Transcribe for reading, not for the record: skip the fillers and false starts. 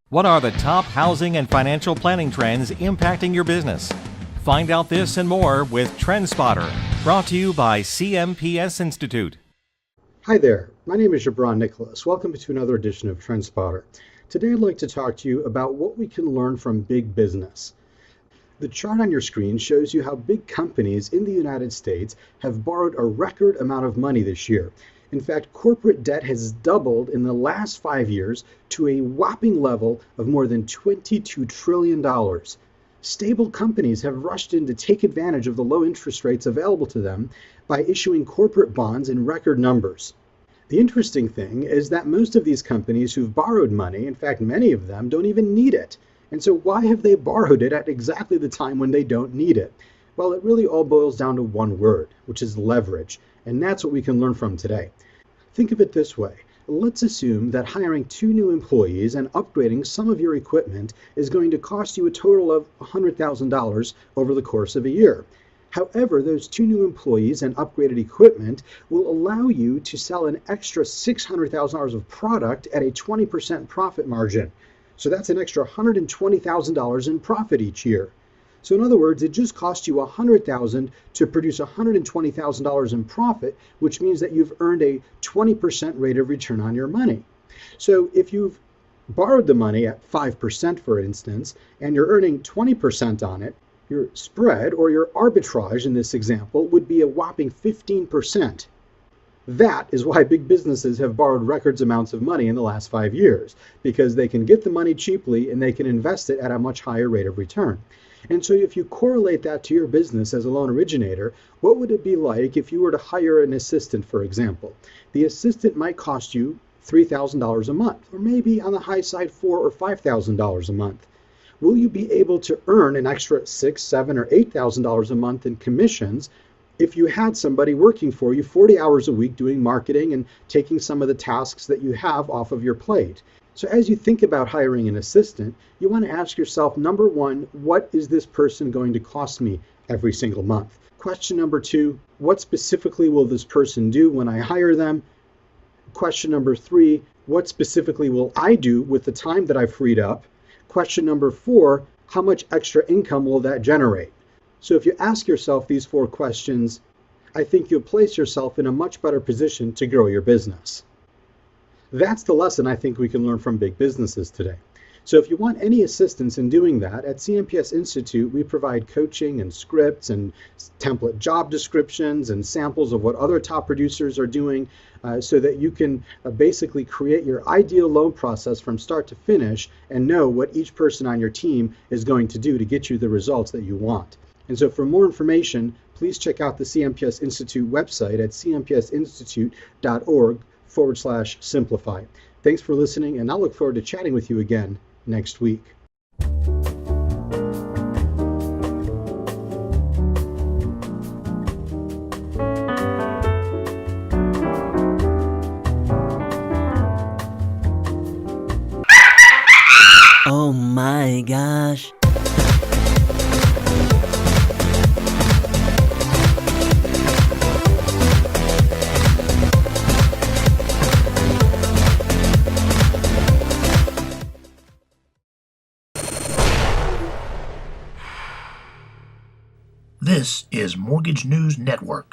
What are the top housing and financial planning trends impacting your business? Find out this and more with TrendSpotter, brought to you by CMPS Institute. Hi there, my name is Gibran Nicholas. Welcome to another edition of TrendSpotter. Today I'd like to talk to you about what we can learn from big business. The chart on your screen shows you how big companies in the United States have borrowed a record amount of money this year. In fact, corporate debt has doubled in the last 5 years to a whopping level of more than $22 trillion. Stable companies have rushed in to take advantage of the low interest rates available to them by issuing corporate bonds in record numbers. The interesting thing is that most of these companies who've borrowed money, in fact many of them, don't even need it. And so why have they borrowed it at exactly the time when they don't need it? Well, it really all boils down to one word, which is leverage. And that's what we can learn from today. Think of it this way. Let's assume that hiring 2 new employees and upgrading some of your equipment is going to cost you a total of $100,000 over the course of a year. However, those 2 new employees and upgraded equipment will allow you to sell an extra $600,000 of product at a 20% profit margin. So that's an extra $120,000 in profit each year. So in other words, it just cost you $100,000 to produce $120,000 in profit, which means that you've earned a 20% rate of return on your money. So if you've borrowed the money at 5%, for instance, and you're earning 20% on it, your spread or your arbitrage in this example would be a whopping 15%. That is why big businesses have borrowed record amounts of money in the last 5 years, because they can get the money cheaply and they can invest it at a much higher rate of return. And so if you correlate that to your business as a loan originator, what would it be like if you were to hire an assistant, for example? The assistant might cost you $3,000 a month, or maybe on the high side $4,000 or $5,000 a month. Will you be able to earn an extra $6,000, $7,000, or $8,000 a month in commissions if you had somebody working for you 40 hours a week doing marketing and taking some of the tasks that you have off of your plate? So as you think about hiring an assistant, you want to ask yourself, number one, what is this person going to cost me every single month? Question number 2, what specifically will this person do when I hire them? Question number 3, what specifically will I do with the time that I've freed up? Question number 4, how much extra income will that generate? So if you ask yourself these 4 questions, I think you'll place yourself in a much better position to grow your business. That's the lesson I think we can learn from big businesses today. So if you want any assistance in doing that, at CMPS Institute, we provide coaching and scripts and template job descriptions and samples of what other top producers are doing so that you can basically create your ideal loan process from start to finish and know what each person on your team is going to do to get you the results that you want. And so for more information, please check out the CMPS Institute website at cmpsinstitute.org/simplify. Thanks for listening, and I'll look forward to chatting with you again next week. Oh my gosh. This is Mortgage News Network.